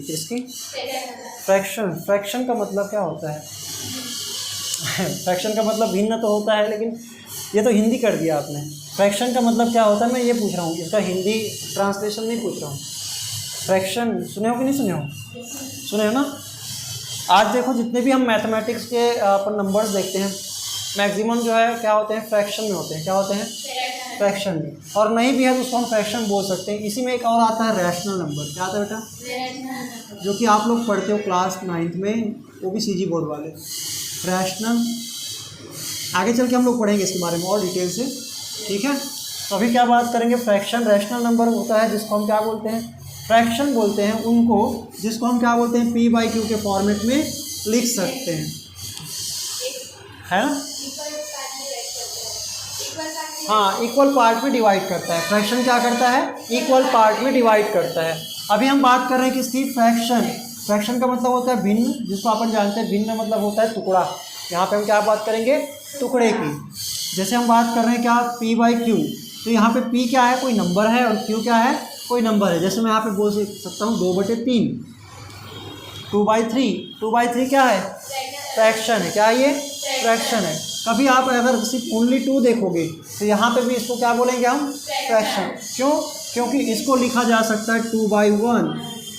किसकी? Fraction. Fraction का मतलब क्या होता है? फ्रैक्शन का मतलब भिन्न तो होता है, लेकिन ये तो हिंदी कर दिया आपने। फ्रैक्शन का मतलब क्या होता है मैं ये पूछ रहा हूँ, इसका हिंदी ट्रांसलेशन नहीं पूछ रहा हूँ। फ्रैक्शन सुने हो कि नहीं सुने हो? सुने हो ना? आज देखो जितने भी हम मैथमेटिक्स के अपन नंबर्स देखते हैं, मैक्सिमम जो है क्या होते हैं? फ्रैक्शन में होते हैं। क्या होते हैं? फ्रैक्शन में। और नहीं भी है तो उसको हम फ्रैक्शन बोल सकते हैं। इसी में एक और आता है रैशनल नंबर। क्या आता है बेटा? जो कि आप लोग पढ़ते हो क्लास 9th में, वो भी सीजी बोर्ड वाले। रैशनल आगे चल के हम लोग पढ़ेंगे इसके बारे में और डिटेल से, ठीक है? तो अभी क्या बात करेंगे? फ्रैक्शन। रैशनल नंबर होता है जिसको हम क्या बोलते हैं? फ्रैक्शन बोलते हैं उनको जिसको हम क्या बोलते हैं? p/q के फॉर्मेट में लिख सकते हैं, है ना? हाँ, इक्वल पार्ट में डिवाइड करता है। फ्रैक्शन क्या करता है? इक्वल पार्ट में डिवाइड करता है। अभी हम बात कर रहे हैं किसकी? फ्रैक्शन। फ्रैक्शन का मतलब होता है भिन्न, जिसको अपन जानते हैं भिन्न मतलब होता है टुकड़ा। यहाँ पे हम क्या बात करेंगे? टुकड़े की। जैसे हम बात कर रहे हैं क्या? p/q। तो यहाँ पे p क्या है? कोई नंबर है, और q क्या है? कोई नंबर है। जैसे मैं यहाँ पे बोल सकता हूँ 2/3। 2/3। 2/3 क्या है? फ्रैक्शन है। क्या ये? फ्रैक्शन है। कभी आप अगर सिर्फ ओनली 2 देखोगे तो यहाँ पे भी इसको क्या बोलेंगे हम? फ्रैक्शन। क्यों? क्योंकि इसको लिखा जा सकता है 2/1,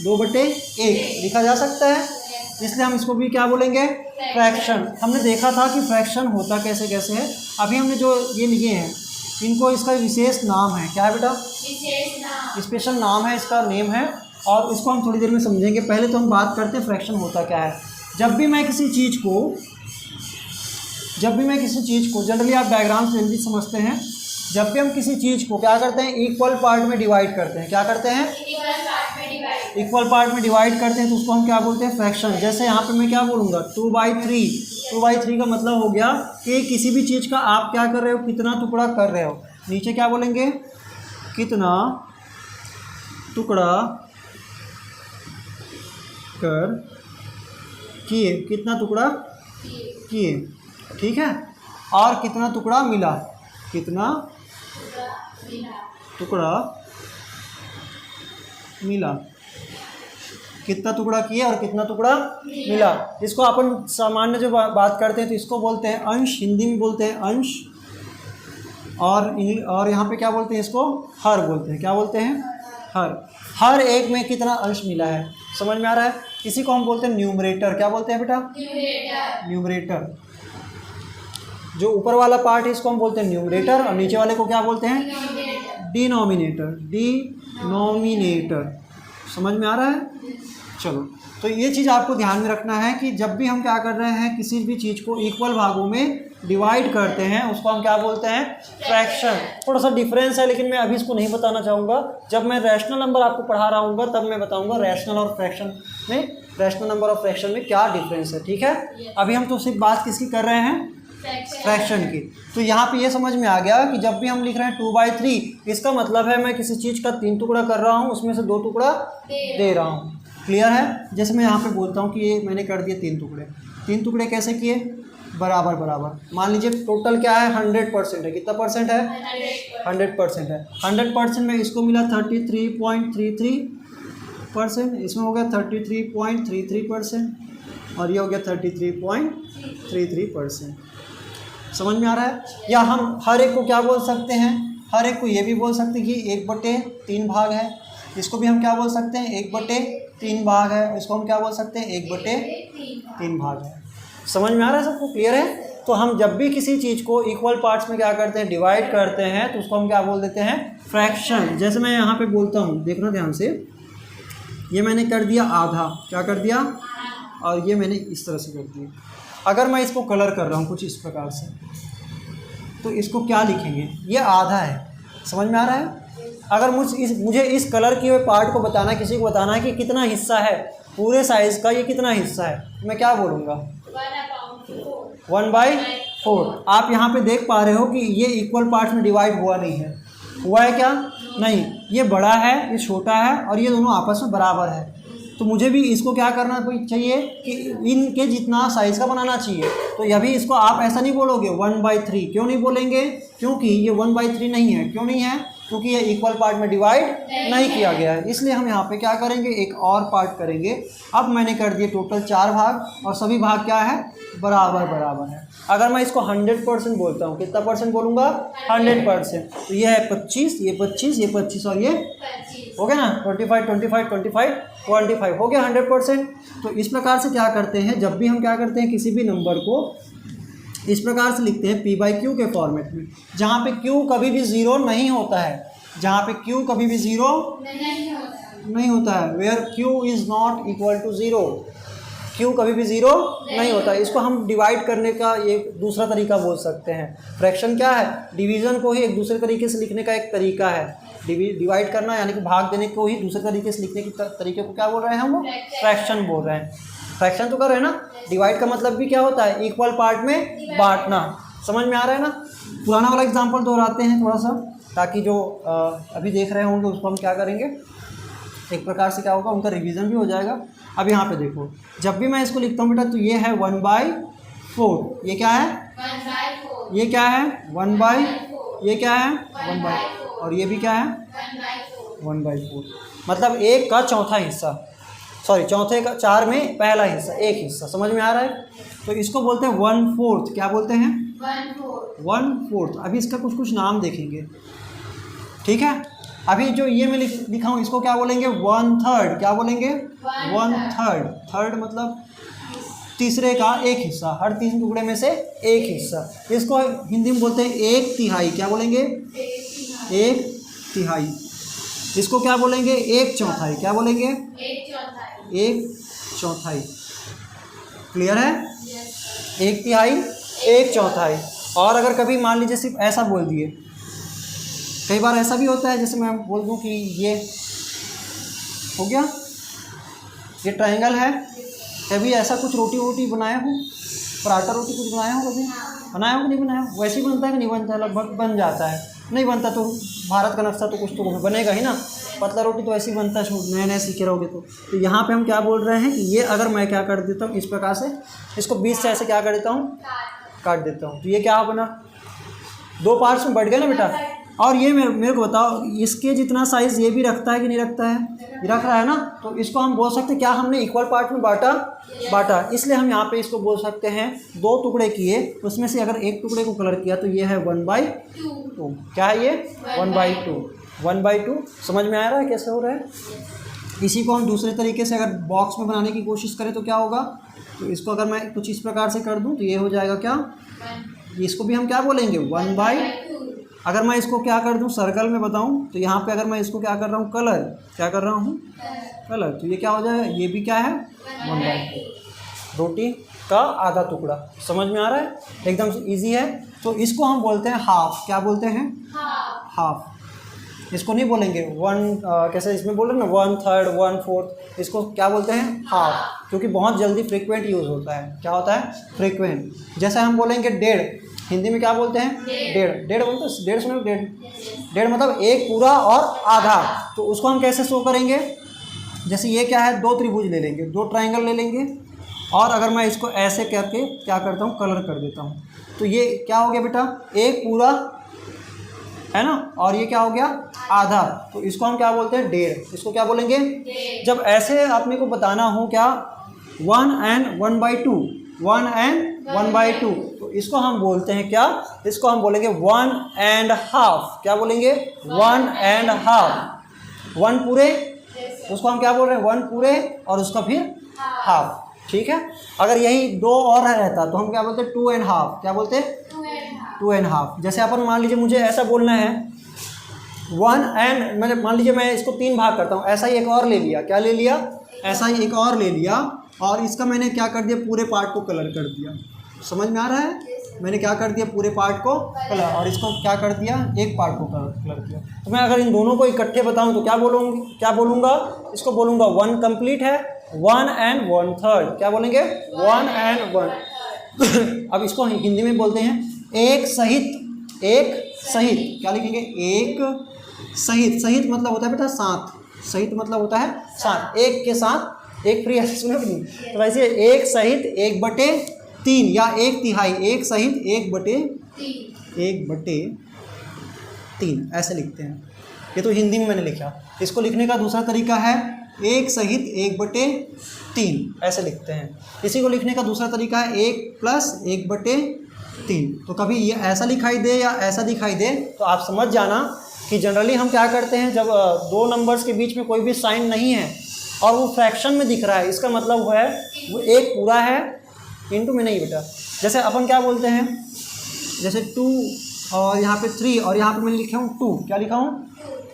2/1 लिखा जा सकता है, इसलिए हम इसको भी क्या बोलेंगे? फ्रैक्शन। हमने देखा था कि फ्रैक्शन होता कैसे कैसे है। अभी हमने जो ये लिए हैं इनको, इसका विशेष नाम है। क्या है बेटा? स्पेशल नाम है, इसका नेम है, और इसको हम थोड़ी देर में समझेंगे। पहले तो हम बात करते हैं फ्रैक्शन होता क्या है। जब भी मैं किसी चीज़ को जनरली आप डायग्राम से जल्दी समझते हैं। जब भी हम किसी चीज़ को क्या करते हैं? इक्वल पार्ट में डिवाइड करते हैं। क्या करते हैं? इक्वल पार्ट में डिवाइड करते हैं, तो उसको हम क्या बोलते हैं? फ्रैक्शन। जैसे यहाँ पे मैं क्या बोलूँगा? 2/3। 2/3 का मतलब हो गया कि किसी भी चीज़ का आप क्या कर रहे हो? कितना टुकड़ा कर रहे हो। नीचे क्या बोलेंगे? कितना टुकड़ा कर किए, कितना टुकड़ा किए, ठीक है? और कितना टुकड़ा मिला, कितना टुकड़ा मिला, कितना टुकड़ा किए और कितना टुकड़ा मिला। इसको अपन सामान्य जो बात करते हैं तो इसको बोलते हैं अंश, हिंदी में बोलते हैं अंश, और यहाँ पे क्या बोलते हैं? इसको हर बोलते हैं। क्या बोलते हैं? हर एक में कितना अंश मिला है, समझ में आ रहा है? इसी को हम बोलते हैं न्यूमरेटर। क्या बोलते हैं बेटा? न्यूमरेटर। जो ऊपर वाला पार्ट है इसको हम बोलते हैं न्यूमरेटर, और नीचे वाले को क्या बोलते हैं? डिनोमिनेटर। डिनोमिनेटर। समझ में आ रहा है? चलो, तो ये चीज़ आपको ध्यान में रखना है कि जब भी हम क्या कर रहे हैं, किसी भी चीज़ को इक्वल भागों में डिवाइड करते हैं, उसको हम क्या बोलते हैं? फ्रैक्शन। थोड़ा सा डिफरेंस है, लेकिन मैं अभी इसको नहीं बताना चाहूँगा। जब मैं रैशनल नंबर आपको पढ़ा रहा हूँ तब मैं बताऊँगा रैशनल और फ्रैक्शन में, रैशनल नंबर और फ्रैक्शन में क्या डिफरेंस है, ठीक है? अभी हम तो सिर्फ बात किसकी कर रहे हैं? फ्रैक्शन की। तो यहाँ पे ये समझ में आ गया कि जब भी हम लिख रहे हैं 2/3, इसका मतलब है मैं किसी चीज़ का 3 टुकड़ा कर रहा हूँ, उसमें से 2 टुकड़ा दे रहा हूँ। क्लियर है? जैसे मैं यहाँ पे बोलता हूँ कि ये मैंने कर दिए 3 टुकड़े। 3 टुकड़े कैसे किए? बराबर बराबर। मान लीजिए टोटल क्या है? 100% है। कितना परसेंट है? 100% है। 100% में इसको मिला 33.33%, इसमें हो गया 33.33%, और ये हो गया 33.33%। समझ में आ रहा है? या हम हर एक को क्या बोल सकते हैं? हर एक को ये भी बोल सकते हैं कि 1/3 भाग है। इसको भी हम क्या बोल सकते हैं? 1/3 भाग है। इसको हम क्या बोल सकते हैं? 1/3 भाग है। समझ में आ रहा है? सबको क्लियर है? तो हम जब भी किसी चीज़ को इक्वल पार्ट्स में क्या करते हैं? डिवाइड करते हैं, तो उसको हम क्या बोल देते हैं? फ्रैक्शन। जैसे मैं यहाँ पे बोलता हूँ, देखना ध्यान से, ये मैंने कर दिया आधा। क्या कर दिया? और ये मैंने इस तरह से कर दिया। अगर मैं इसको कलर कर रहा हूँ कुछ इस प्रकार से, तो इसको क्या लिखेंगे? ये आधा है। समझ में आ रहा है? अगर मुझे इस कलर के हुए पार्ट को बताना है, किसी को बताना है कि कितना हिस्सा है पूरे साइज़ का, ये कितना हिस्सा है, मैं क्या बोलूँगा? 1/4। आप यहाँ पे देख पा रहे हो कि ये इक्वल पार्ट्स में डिवाइड हुआ नहीं है। हुआ है क्या? नहीं। ये बड़ा है, ये छोटा है, और ये दोनों आपस में बराबर है। तो मुझे भी इसको क्या करना चाहिए कि इनके जितना साइज़ का बनाना चाहिए। तो यह भी इसको आप ऐसा नहीं बोलोगे 1/3। क्यों नहीं बोलेंगे? क्योंकि ये 1/3 नहीं है। क्यों नहीं है? क्योंकि ये इक्वल पार्ट में डिवाइड नहीं किया गया है, इसलिए हम यहाँ पे क्या करेंगे, एक और पार्ट करेंगे। अब मैंने कर दिए टोटल 4 भाग और सभी भाग क्या है, बराबर बराबर है। अगर मैं इसको 100% बोलता हूँ, कितना परसेंट बोलूँगा, 100%, तो ये है 25, ये 25, ये 25 और ये 25 हो गया ना, 25 25 25 25 हो गया 100%। तो इस प्रकार से क्या करते हैं, जब भी हम क्या करते हैं किसी भी नंबर को इस प्रकार से लिखते हैं P/Q के फॉर्मेट में, जहाँ पे Q कभी भी ज़ीरो नहीं होता है, जहाँ पे Q कभी भी ज़ीरो नहीं होता है, where Q is not equal to zero, Q कभी भी ज़ीरो नहीं होता है। इसको हम डिवाइड करने का एक दूसरा तरीका बोल सकते हैं। फ्रैक्शन क्या है, डिवीज़न को ही एक दूसरे तरीके से लिखने का एक तरीका है। डिवाइड करना यानी कि भाग देने को ही दूसरे तरीके से लिखने के तरीके को क्या बोल रहे हैं हम लोग, फ्रैक्शन बोल रहे हैं। फ्रैक्शन तो कर रहे हैं ना, डिवाइड का मतलब भी क्या होता है, इक्वल पार्ट में बांटना। समझ में आ रहा है ना। पुराना वाला एग्जांपल दोहराते हैं थोड़ा सा, ताकि जो अभी देख रहे होंगे उसको हम क्या करेंगे, एक प्रकार से क्या होगा, उनका रिवीजन भी हो जाएगा। अब यहाँ पे देखो, जब भी मैं इसको लिखता हूँ बेटा, तो ये है 1/4, ये क्या है 1/4, ये क्या है 1/, ये क्या है 1/4 और ये भी क्या है 1/4, मतलब एक का चौथा हिस्सा, सॉरी चौथे का 4 में पहला हिस्सा, एक हिस्सा। समझ में आ रहा है। तो इसको बोलते हैं 1/4, क्या बोलते हैं 1/4। अभी इसका कुछ कुछ नाम देखेंगे, ठीक है। अभी जो ये मैं लिखा हूँ इसको क्या बोलेंगे 1/3, क्या बोलेंगे 1/3। थर्ड मतलब तीसरे का एक हिस्सा, हर 3 टुकड़े में से एक हिस्सा। इसको हिंदी में बोलते हैं 1/3, क्या बोलेंगे 1/3। इसको क्या बोलेंगे 1/4, क्या बोलेंगे 1/4। क्लियर है, 1/3 1/4। और अगर कभी मान लीजिए सिर्फ ऐसा बोल दिए, कई बार ऐसा भी होता है, जैसे मैं बोल दूं कि ये हो गया, ये ट्रायंगल है, कभी ऐसा कुछ रोटी वोटी बनाया हो, पराठा रोटी कुछ बनाया हो, कभी बनाया हो कि नहीं बनाया हो, वैसे ही बनता है कि नहीं बनता है, लगभग बन जाता है। नहीं बनता तो भारत का नक्शा तो कुछ तो बनेगा ही ना, पतला रोटी तो ऐसे ही बनता है, नए नए सीखे रहोगे तो यहाँ पे हम क्या बोल रहे हैं कि ये अगर मैं क्या कर देता हूँ इस प्रकार से, इसको बीच से ऐसे क्या कर देता हूँ, काट देता हूँ, तो ये क्या बना, 2 पार्ट्स में बढ़ गया ना बेटा। और ये मेरे को बताओ, इसके जितना साइज़ ये भी रखता है कि नहीं रखता है, ये रख रहा है ना। तो इसको हम बोल सकते हैं क्या, हमने इक्वल पार्ट में बांटा, इसलिए हम यहाँ पे इसको बोल सकते हैं 2 टुकड़े किए, उसमें से अगर एक टुकड़े को कलर किया तो ये है 1/2। क्या है ये 1/2। समझ में आ रहा है कैसे हो रहा है। इसी को हम दूसरे तरीके से अगर बॉक्स में बनाने की कोशिश करें तो क्या होगा, तो इसको अगर मैं कुछ इस प्रकार से कर दूँ तो ये हो जाएगा क्या, इसको भी हम क्या बोलेंगे 1/2। अगर मैं इसको क्या कर दूं, सर्कल में बताऊं, तो यहाँ पे अगर मैं इसको क्या कर रहा हूँ, कलर, क्या कर रहा हूँ कलर, तो ये क्या हो जाएगा, ये भी क्या है 1/2, रोटी का आधा टुकड़ा। समझ में आ रहा है, एकदम से ईजी है। तो इसको हम बोलते हैं हाफ, क्या बोलते हैं हाफ। इसको नहीं बोलेंगे कैसे इसमें बोल रहे ना 1/3 1/4, इसको क्या बोलते हैं हाफ, क्योंकि बहुत जल्दी फ्रीक्वेंट यूज़ होता है। क्या होता है फ्रीक्वेंट। जैसे हम बोलेंगे 1.5, हिंदी में क्या बोलते हैं 1.5 बोलते हैं, 1.5 सुनो, 1.5 मतलब एक पूरा और आधा। तो उसको हम कैसे शो करेंगे, जैसे ये क्या है, 2 त्रिभुज ले लेंगे, 2 ट्रायंगल ले लेंगे, और अगर मैं इसको ऐसे करके क्या करता हूँ, कलर कर देता हूँ, तो ये क्या हो गया बेटा, एक पूरा है ना, और ये क्या हो गया आधा। तो इसको हम क्या बोलते हैं 1.5। इसको क्या बोलेंगे, जब ऐसे अपने को बताना हो क्या 1 and 1/2, 1 and 1/2, तो इसको हम बोलते हैं क्या, इसको हम बोलेंगे 1.5। क्या बोलेंगे 1.5, 1 पूरे, उसको हम क्या बोल रहे हैं 1 पूरे, और उसका फिर हाफ। ठीक है। अगर यही 2 और रहता तो हम क्या बोलते हैं 2.5। क्या बोलते हैं 2.5। जैसे अपन मान लीजिए मुझे ऐसा बोलना है 1 and, मैंने मान लीजिए मैं इसको 3 भाग करता हूँ, ऐसा ही एक और ले लिया, क्या ले लिया, ऐसा ही एक और ले लिया, और इसका मैंने क्या कर दिया, पूरे पार्ट को कलर कर दिया। समझ में आ रहा है, मैंने क्या कर दिया, पूरे पार्ट को कलर, और इसको क्या कर दिया, एक पार्ट को कलर किया। तो मैं अगर इन दोनों को इकट्ठे बताऊं तो क्या बोलूँगा, इसको बोलूँगा 1 कंप्लीट है, 1 and 1/3। क्या बोलेंगे 1 and 1। अब इसको हिंदी में बोलते हैं एक सहित, क्या लिखेंगे, एक सहित। सहित मतलब होता है बेटा साथ, सहित मतलब होता है साथ, एक के साथ, एक फ्री ऐसे सुनो कि नहीं, तो वैसे एक सहित 1/3 या 1/3, एक सहित 1/3 ऐसे लिखते हैं। ये तो हिंदी में मैंने लिखा। इसको लिखने का दूसरा तरीका है 1 सहित 1/3 ऐसे लिखते हैं। इसी को लिखने का दूसरा तरीका है 1 + 1/3। तो कभी ये ऐसा दिखाई दे या ऐसा दिखाई दे तो आप समझ जाना कि जनरली हम क्या करते हैं, जब दो नंबर्स के बीच में कोई भी साइन नहीं है और वो फ्रैक्शन में दिख रहा है, इसका मतलब है वो एक पूरा है, इनटू में नहीं बेटा। जैसे अपन क्या बोलते हैं, जैसे 2 और यहाँ पे 3 और यहाँ पे मैं लिखा हूँ 2, क्या लिखा हूँ,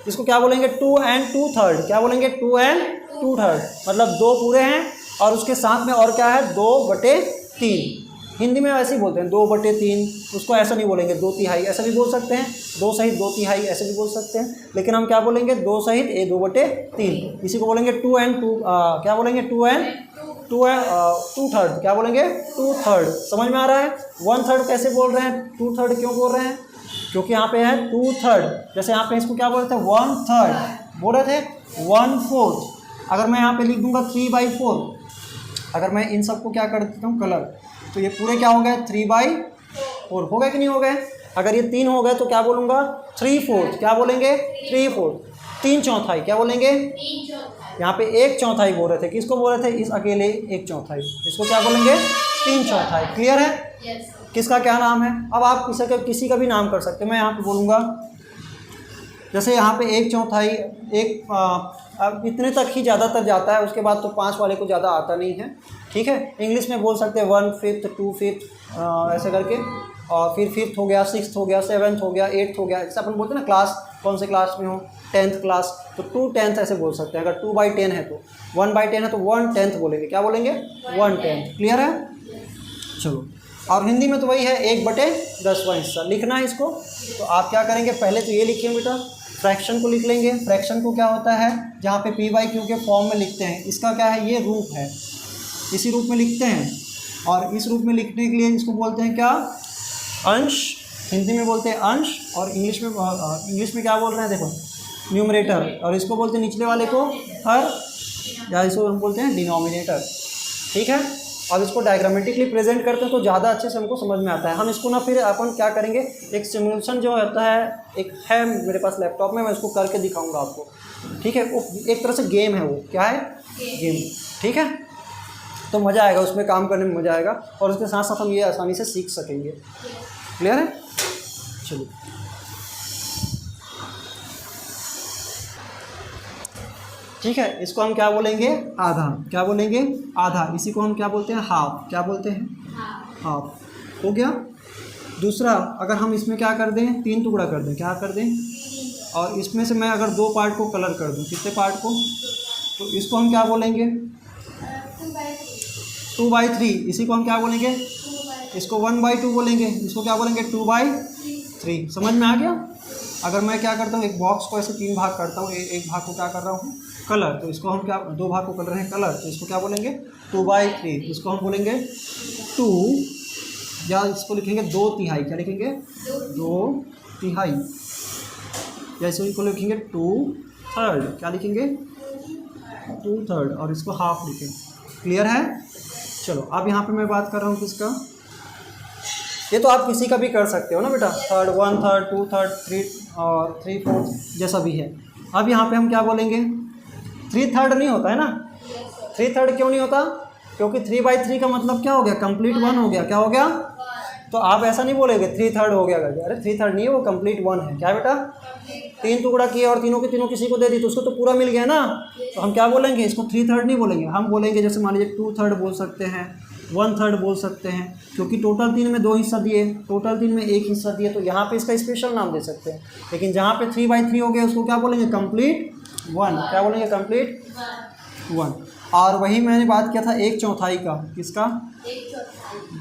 इसको क्या बोलेंगे 2 and 2/3। क्या बोलेंगे 2 and 2/3, मतलब 2 पूरे हैं और उसके साथ में और क्या है 2/3। हिंदी में वैसे ही बोलते हैं 2/3, उसको ऐसा नहीं बोलेंगे 2/3 ऐसा भी बोल सकते हैं, 2 सहित 2/3 ऐसे भी बोल सकते हैं, लेकिन हम क्या बोलेंगे 2 सहित 2/3। इसी को बोलेंगे 2 and 2, क्या बोलेंगे 2 and 2/3, क्या बोलेंगे 2/3। समझ में आ रहा है। 1/3 कैसे बोल रहे हैं, 2/3 क्यों बोल रहे हैं, क्योंकि यहाँ पे है 2/3। जैसे यहाँ पे इसको क्या बोल रहे थे 1/3 बोल रहे थे, 1/4। अगर मैं यहाँ पे लिख दूंगा 3/4, अगर मैं इन सबको क्या कर देता हूँ कलर, तो ये पूरे क्या हो गए 3/4 हो गए कि नहीं हो गए। अगर ये 3 हो गए तो क्या बोलूँगा 3/4, क्या बोलेंगे 3/4, 3/4 क्या बोलेंगे। यहाँ पे 1/4 बोल रहे थे, किसको बोल रहे थे, इस अकेले 1/4, इसको क्या बोलेंगे 3/4। क्लियर है। किसका क्या नाम है, अब आप किसी का भी नाम कर सकते हैं। मैं यहाँ पे बोलूँगा जैसे यहाँ पे 1/4 अब इतने तक ही ज़्यादातर जाता है, उसके बाद तो 5 वाले को ज़्यादा आता नहीं है। ठीक है, इंग्लिश में बोल सकते हैं 1/5, 2/5 ऐसे करके, और फिर 5th हो गया, 6th हो गया, 7th हो गया, 8th हो गया। जैसे अपन बोलते हैं ना क्लास, कौन से क्लास में हो, 10th क्लास, तो 2/10 ऐसे बोल सकते हैं। अगर 2/10 है तो 1/10 है तो 1/10 बोलेंगे, क्या बोलेंगे 1/10। क्लियर है। चलो, और हिंदी में तो वही है 1/10वां हिस्सा लिखना है इसको। तो आप क्या करेंगे, पहले तो ये लिखिए बेटा, फ्रैक्शन को लिख लेंगे। फ्रैक्शन को क्या होता है, जहाँ पे p/q के फॉर्म में लिखते हैं, इसका क्या है, ये रूप है, इसी रूप में लिखते हैं। और इस रूप में लिखने के लिए इसको बोलते हैं क्या, अंश। हिंदी में बोलते हैं अंश, और इंग्लिश में क्या बोल रहे हैं, देखो न्यूमरेटर, और इसको बोलते हैं निचले वाले को हर, या इसको हम बोलते हैं डिनोमिनेटर। ठीक है, अब इसको डायग्रामेटिकली प्रेजेंट करते हैं तो ज़्यादा अच्छे से हमको समझ में आता है। हम इसको ना फिर अपन क्या करेंगे, एक सिमुलेशन जो होता है, एक है मेरे पास लैपटॉप में, मैं इसको करके दिखाऊंगा आपको। ठीक है, वो एक तरह से गेम है, वो क्या है, गेम। ठीक है, तो मज़ा आएगा उसमें, काम करने में मज़ा आएगा, और उसके साथ साथ हम ये आसानी से सीख सकेंगे। क्लियर है। चलिए, ठीक है, इसको हम क्या बोलेंगे, आधा। क्या बोलेंगे, आधा। इसी को हम क्या बोलते हैं, हाफ। क्या बोलते हैं, हाफ। हो गया। दूसरा, अगर हम इसमें क्या कर दें, 3 टुकड़ा कर दें, क्या कर दें, और इसमें से मैं अगर 2 पार्ट को कलर कर दूं, कितने पार्ट को, तो इसको हम क्या बोलेंगे 2/3। इसी को हम क्या बोलेंगे, इसको 1/2 बोलेंगे, इसको क्या बोलेंगे 2/3। समझ में आ गया। अगर मैं क्या करता हूँ, एक बॉक्स को ऐसे 3 भाग करता हूँ, एक भाग को क्या कर रहा हूँ, कलर, तो इसको हम क्या, 2 भाग को कर रहे हैं कलर, तो इसको क्या बोलेंगे 2/3। इसको हम बोलेंगे 2, या इसको लिखेंगे 2/3। क्या लिखेंगे 2/3, या इसको लिखेंगे 2/3। क्या लिखेंगे 2/3, और इसको हाफ लिखेंगे। क्लियर है। चलो, अब यहाँ पे मैं बात कर रहा हूँ किसका, ये तो आप किसी का भी कर सकते हो ना बेटा, 3rd, 1/3, 2/3, 3 और 3/4 जैसा भी है। अब यहाँ पे हम क्या बोलेंगे, 3/3 नहीं होता है ना। 3/3 क्यों नहीं होता, क्योंकि 3/3 का मतलब क्या हो गया, कंप्लीट 1 हो गया। क्या हो गया, तो आप ऐसा नहीं बोलेंगे 3/3 हो गया करके, अरे 3/3 नहीं है, वो कंप्लीट 1 है। क्या बेटा, 3 टुकड़ा किए और तीनों के तीनों किसी को दे दी तो उसको तो पूरा मिल गया ना। तो हम क्या बोलेंगे, इसको 3/3 नहीं बोलेंगे, हम बोलेंगे जैसे मान लीजिए 2/3 बोल सकते हैं, 1/3 बोल सकते हैं, क्योंकि टोटल 3 में 2 हिस्सा दिए, टोटल 3 में 1 हिस्सा दिए, तो यहाँ पे इसका स्पेशल नाम दे सकते हैं। लेकिन जहाँ पे 3/3 हो गया उसको क्या बोलेंगे, कंप्लीट 1। क्या बोलेंगे, कंप्लीट 1। और वही मैंने बात किया था 1/4 का, किसका,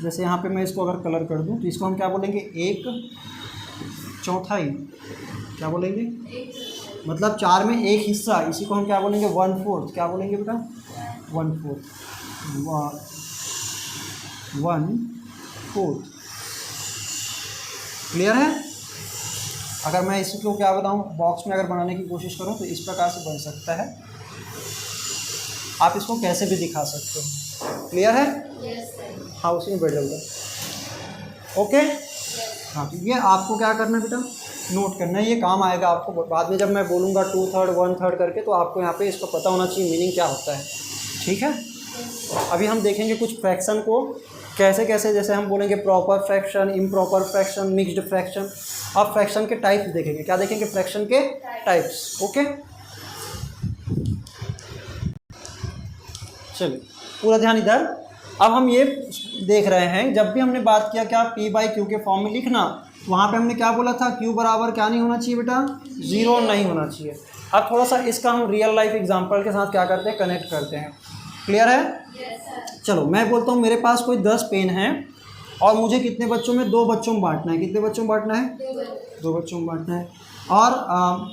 जैसे यहाँ पे मैं इसको अगर कलर कर दूँ तो इसको हम क्या बोलेंगे 1/4। क्या बोलेंगे, मतलब 4 में 1 हिस्सा, इसी को हम क्या बोलेंगे 1/4। क्या बोलेंगे बेटा 1/4, 1/4। क्लियर है। अगर मैं इसको क्या बताऊँ, बॉक्स में अगर बनाने की कोशिश करूँ तो इस प्रकार से बन सकता है, आप इसको कैसे भी दिखा सकते हो। क्लियर है। हाँ, उसी में बैठ जाऊँगा। ओके। हाँ, तो ये आपको क्या करना है बेटा, नोट करना है, ये काम आएगा आपको बाद में जब मैं बोलूँगा 2/3 1/3 करके, तो आपको यहाँ पे इसका पता होना चाहिए मीनिंग क्या होता है। ठीक है, अभी हम देखेंगे कुछ फ्रैक्शन को कैसे कैसे, जैसे हम बोलेंगे proper fraction, improper fraction, mixed fraction. अब फ्रैक्शन के टाइप्स देखेंगे, क्या देखेंगे? फ्रैक्शन के टाइप्स। ओके, चलिए पूरा ध्यान इधर। अब हम ये देख रहे हैं, जब भी हमने बात किया क्या P/Q के फॉर्म में लिखना, तो वहाँ पे हमने क्या बोला था? Q बराबर क्या नहीं होना चाहिए बेटा? 0 नहीं होना चाहिए। अब थोड़ा सा इसका हम रियल लाइफ एग्जांपल के साथ क्या करते हैं? कनेक्ट करते हैं। क्लियर है? चलो मैं बोलता हूँ मेरे पास कोई 10 पेन है और मुझे कितने बच्चों में? 2 बच्चों में बांटना है। कितने बच्चों में बांटना है? 2 बच्चों में बांटना है। और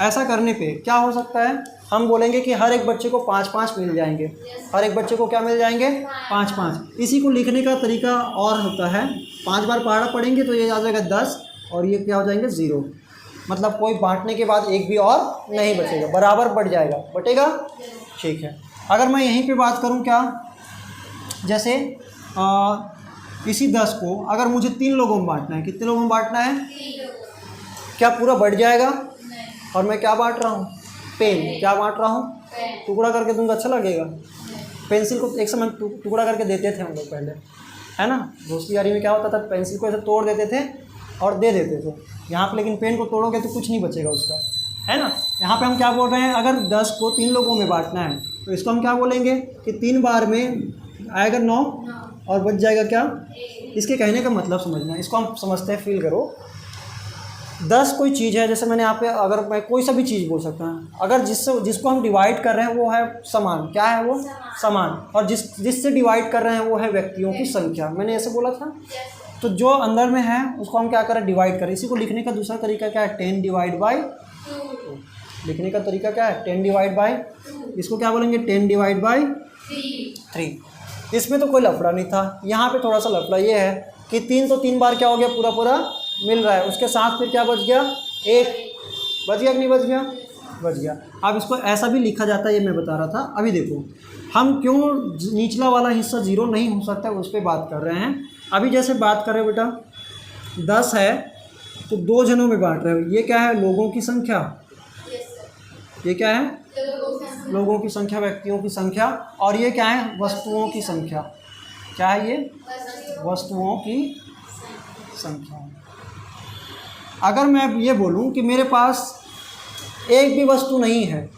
ऐसा करने पे क्या हो सकता है? हम बोलेंगे कि हर एक बच्चे को 5-5 मिल जाएंगे। हर एक बच्चे को क्या मिल जाएंगे? 5-5। इसी को लिखने का तरीका और होता है, 5 बार पहाड़ा पढ़ेंगे तो ये आ जाएगा 10 और ये क्या हो जाएंगे? 0। मतलब कोई बांटने के बाद एक भी और नहीं बचेगा, बराबर बढ़ जाएगा, बटेगा। ठीक है, अगर मैं यहीं पे बात करूं क्या, जैसे इसी 10 को अगर मुझे 3 लोगों में बांटना है, कितने लोगों में बांटना है? क्या पूरा बढ़ जाएगा? और मैं क्या बांट रहा हूँ? पेन। क्या बांट रहा हूँ? टुकड़ा करके दूंगा, अच्छा लगेगा? पेंसिल को एक समय टुकड़ा करके देते थे हम लोग पहले, है ना? दोस्ती यारी में क्या होता था, पेंसिल को ऐसे तोड़ देते थे और दे देते थे। यहाँ पे लेकिन पेन को तोड़ोगे तो कुछ नहीं बचेगा उसका, है ना? यहाँ पे हम क्या बोल रहे हैं? अगर 10 को 3 लोगों में बांटना है तो इसको हम क्या बोलेंगे कि 3 बार में आएगा 9 और बच जाएगा क्या? इसके कहने का मतलब समझना, इसको हम समझते हैं, फील करो। 10 कोई चीज़ है, जैसे मैंने यहाँ पे, अगर मैं कोई सा भी चीज़ बोल सकता हूँ, अगर जिसको हम डिवाइड कर रहे हैं वो है समान। क्या है वो? समान। और जिससे डिवाइड कर रहे हैं वो है व्यक्तियों की संख्या। मैंने ऐसे बोला था। तो जो अंदर में है उसको हम क्या करें? डिवाइड करें। इसी को लिखने का दूसरा तरीका क्या है? 10 डिवाइड बाई 2। लिखने का तरीका क्या है? 10 डिवाइड बाई, इसको क्या बोलेंगे? 10 डिवाइड बाई 3। इसमें तो कोई लफड़ा नहीं था। यहाँ पे थोड़ा सा लफड़ा ये है कि 3 तो 3 बार क्या हो गया? पूरा पूरा मिल रहा है। उसके साथ फिर क्या बच गया? 1 बच गया कि नहीं बच गया? बच गया। अब इसको ऐसा भी लिखा जाता है, ये मैं बता रहा था। अभी देखो हम क्यों निचला वाला हिस्सा 0 नहीं हो सकता है, उस पर बात कर रहे हैं। अभी जैसे बात कर रहे हो बेटा, 10 है तो 2 जनों में बांट रहे हो। ये क्या है? लोगों की संख्या। ये क्या है? लोगों की संख्या, व्यक्तियों की संख्या। और ये क्या है? वस्तुओं की संख्या। क्या है ये? वस्तुओं की संख्या। अगर मैं ये बोलूं कि मेरे पास एक भी वस्तु नहीं है,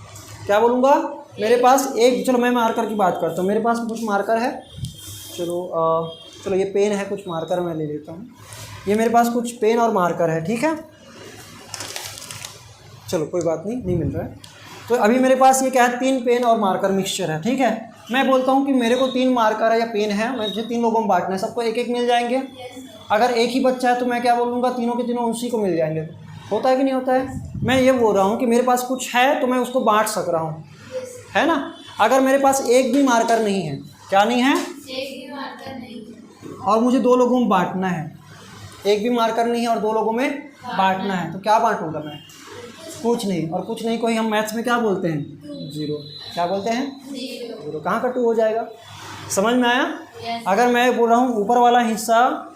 क्या बोलूँगा? मेरे पास एक, चलो मैं मार्कर की बात करता हूँ। मेरे पास कुछ मार्कर है, चलो ये पेन है, कुछ मार्कर मैं ले लेता हूँ। ये मेरे पास कुछ पेन और मार्कर है, ठीक है? चलो कोई बात नहीं मिल रहा है। तो अभी मेरे पास ये क्या है? 3 पेन और मार्कर मिक्सचर है, ठीक है? मैं बोलता हूँ कि मेरे को 3 मार्कर है या पेन है, मुझे 3 लोगों में बांटना है, सबको एक एक मिल जाएंगे। अगर एक ही बच्चा है तो मैं क्या बोलूँगा? तीनों के तीनों उसी को मिल जाएंगे। होता है कि नहीं होता है? मैं ये बोल रहा हूँ कि मेरे पास कुछ है तो मैं उसको बांट सक रहा हूँ, है ना? अगर मेरे पास एक भी मार्कर नहीं है, क्या नहीं है? एक भी मार्कर नहीं है, और मुझे 2 लोगों में बांटना है। एक भी मार्कर नहीं है और 2 लोगों में बांटना है, तो क्या बांटूंगा मैं? कुछ नहीं। और कुछ नहीं को ही हम मैथ्स में क्या बोलते हैं? 0। क्या बोलते हैं? 0। कहाँ का 2 हो जाएगा? समझ में आया? अगर मैं बोल रहा हूँ ऊपर वाला हिस्सा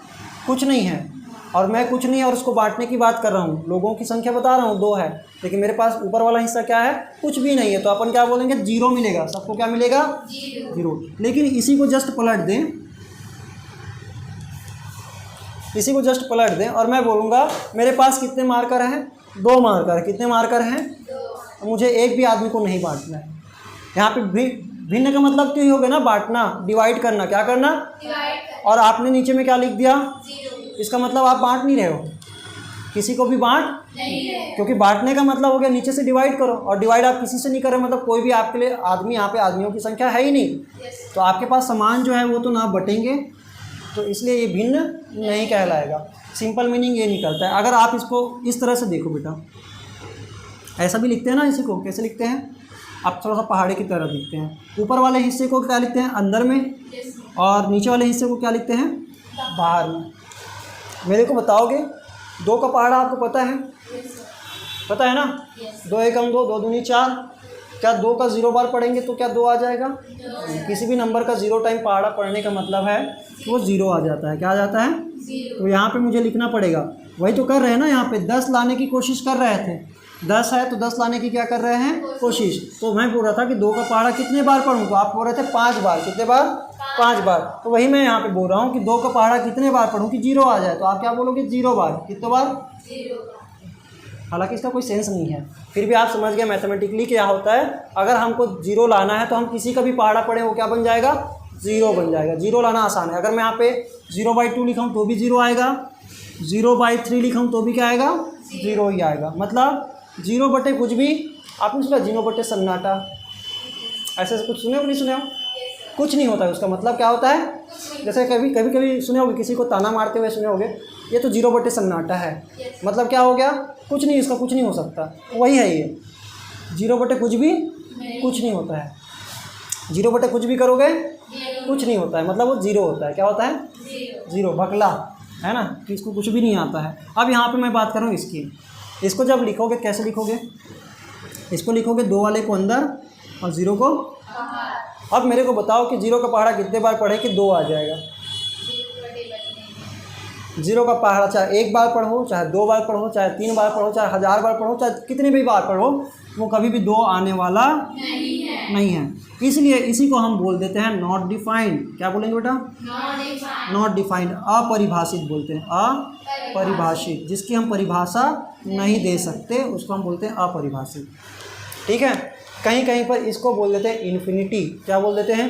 कुछ नहीं है और मैं कुछ नहीं है और उसको बांटने की बात कर रहा हूँ, लोगों की संख्या बता रहा हूँ 2 है, लेकिन मेरे पास ऊपर वाला हिस्सा क्या है? कुछ भी नहीं है, तो अपन क्या बोलेंगे? 0 मिलेगा। सबको क्या मिलेगा? 0। लेकिन इसी को जस्ट पलट दें, इसी को जस्ट पलट दें और मैं बोलूँगा मेरे पास कितने मार्कर हैं? 2 मार्कर। कितने मार्कर हैं? 2। मुझे एक भी आदमी को नहीं बांटना है। यहाँ पे भिन्न का मतलब क्यों हो गया ना? बांटना, डिवाइड करना। क्या करना? डिवाइड। और आपने नीचे में क्या लिख दिया? 0। इसका मतलब आप बांट नहीं रहे हो, किसी को भी बांट नहीं रहे, क्योंकि बांटने का मतलब हो गया नीचे से डिवाइड करो, और डिवाइड आप किसी से नहीं कर रहे, मतलब कोई भी आपके लिए आदमी, यहाँ पे आदमियों की संख्या है ही नहीं, तो आपके पास सामान जो है वो तो ना बटेंगे, तो इसलिए ये भिन्न नहीं कहलाएगा। सिंपल मीनिंग ये निकलता है। अगर आप इसको इस तरह से देखो बेटा, ऐसा भी लिखते हैं ना, इसी को कैसे लिखते हैं? आप थोड़ा सा पहाड़ी की तरह लिखते हैं। ऊपर वाले हिस्से को क्या लिखते हैं? अंदर में, और नीचे वाले हिस्से को क्या लिखते हैं? बाहर में। मेरे को बताओगे 2 का पहाड़ा आपको पता है? पता है ना? 2 एकम 2, 2 दूनी 4, क्या 2 का 0 बार पढ़ेंगे तो क्या 2 आ जाएगा? किसी भी नंबर का 0 टाइम पहाड़ा पढ़ने का मतलब है कि वो 0 आ जाता है। क्या आ जाता है? तो यहाँ पे मुझे लिखना पड़ेगा, वही तो कर रहे हैं ना, यहाँ पे 10 लाने की कोशिश कर रहे थे। 10 है तो 10 लाने की क्या कर रहे हैं? कोशिश। तो मैं बोल रहा था कि 2 का पहाड़ा कितने बार पढ़ूँ, तो आप बोल रहे थे 5 बार। कितने बार? 5 बार। तो वही मैं यहाँ पे बोल रहा हूँ कि 2 का पहाड़ा कितने बार पढ़ूँ कि 0 आ जाए, तो आप क्या बोलोगे? 0 बार। कितने बार? 0 बार। हालांकि इसका कोई सेंस नहीं है, फिर भी आप समझ गए मैथमेटिकली क्या होता है। अगर हमको 0 लाना है तो हम किसी का भी पहाड़ा पढ़ें वो क्या बन जाएगा? 0 बन जाएगा। 0 लाना आसान है। अगर मैं यहाँ पे 0/2 लिखाऊँ तो भी 0 आएगा, 0/3 लिखाऊँ तो भी क्या आएगा? 0 ही आएगा। मतलब 0 बटे कुछ भी। आपने सुना 0 बटे सन्नाटा? ऐसे कुछ सुने हो नहीं सुने हो? कुछ नहीं होता है। उसका मतलब क्या होता है? जैसे कभी कभी सुने होगे, किसी को ताना मारते हुए सुने होगे, ये तो 0 बटे सन्नाटा है। मतलब क्या हो गया? कुछ नहीं, इसका कुछ नहीं हो सकता। वही है ये 0 बटे कुछ भी कुछ नहीं होता है। 0 बटे कुछ भी करोगे कुछ नहीं होता है, मतलब वो 0 होता है। क्या होता है? 0। बकला है ना कि इसको कुछ भी नहीं आता है। अब यहाँ पे मैं बात कर रहा हूँ इसकी। इसको जब लिखोगे कैसे लिखोगे? इसको लिखोगे 2 वाले को अंदर और 0 को। अब मेरे को बताओ कि 0 का पहाड़ा कितने बार पढ़े कि 2 आ जाएगा? 0 का पहाड़ा चाहे 1 बार पढ़ो, चाहे 2 बार पढ़ो, चाहे 3 बार पढ़ो, चाहे 1000 बार पढ़ो, चाहे कितने भी बार पढ़ो, वो कभी भी 2 आने वाला नहीं है। इसलिए इसी को हम बोल देते हैं नॉट डिफाइंड। क्या बोलेंगे बेटा? नॉट डिफाइंड, अपरिभाषित बोलते हैं। अपरिभाषित, जिसकी हम परिभाषा नहीं दे सकते उसको हम बोलते हैं अपरिभाषित। ठीक है। कहीं कहीं पर इसको बोल देते हैं इन्फिनिटी। क्या बोल देते हैं?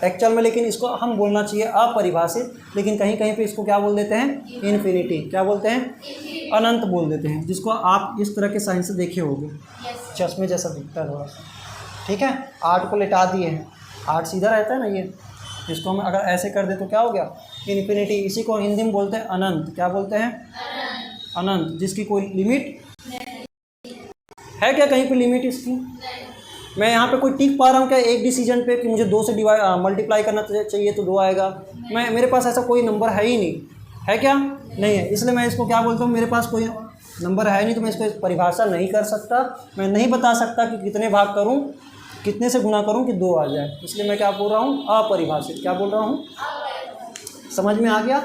एक्चुअल में लेकिन इसको हम बोलना चाहिए अपरिभाषित, लेकिन कहीं कहीं पे इसको क्या बोल देते हैं? इन्फिनिटी। क्या बोलते हैं? अनंत बोल देते हैं, जिसको आप इस तरह के साइन से देखे होंगे, चश्मे जैसा दिखता है थोड़ा सा। ठीक है। 8 को लिटा दिए हैं, 8 सीधा रहता है ना, ये इसको हम अगर ऐसे कर दे तो क्या हो गया? इन्फिनिटी। इसी को हिंदी में बोलते हैं अनंत। क्या बोलते हैं? अनंत, जिसकी कोई लिमिट है क्या? कहीं पे लिमिट इसकी? मैं यहाँ पे कोई टिक पा रहा हूँ क्या एक डिसीजन पे कि मुझे 2 से मल्टीप्लाई करना चाहिए तो 2 आएगा? मेरे पास ऐसा कोई नंबर है ही नहीं, है क्या? नहीं है। इसलिए मैं इसको क्या बोलता हूँ, मेरे पास कोई नंबर है नहीं तो मैं इसको परिभाषा नहीं कर सकता। मैं नहीं बता सकता कि कितने भाग करूँ, कितने से गुना करूँ कि 2 आ जाए। इसलिए मैं क्या बोल रहा हूँ? अपरिभाषित। क्या बोल रहा हूँ? समझ में आ गया?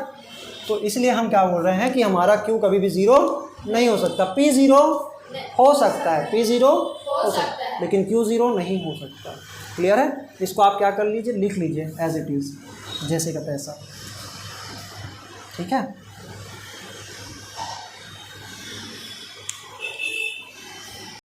तो इसलिए हम क्या बोल रहे हैं कि हमारा Q कभी भी 0 नहीं हो सकता। P 0 हो सकता है, P 0 हो सकता है, लेकिन Q 0 नहीं हो सकता। क्लियर है? इसको आप क्या कर लीजिए, लिख लीजिए एज इट इज़, जैसे का तैसा। ठीक है।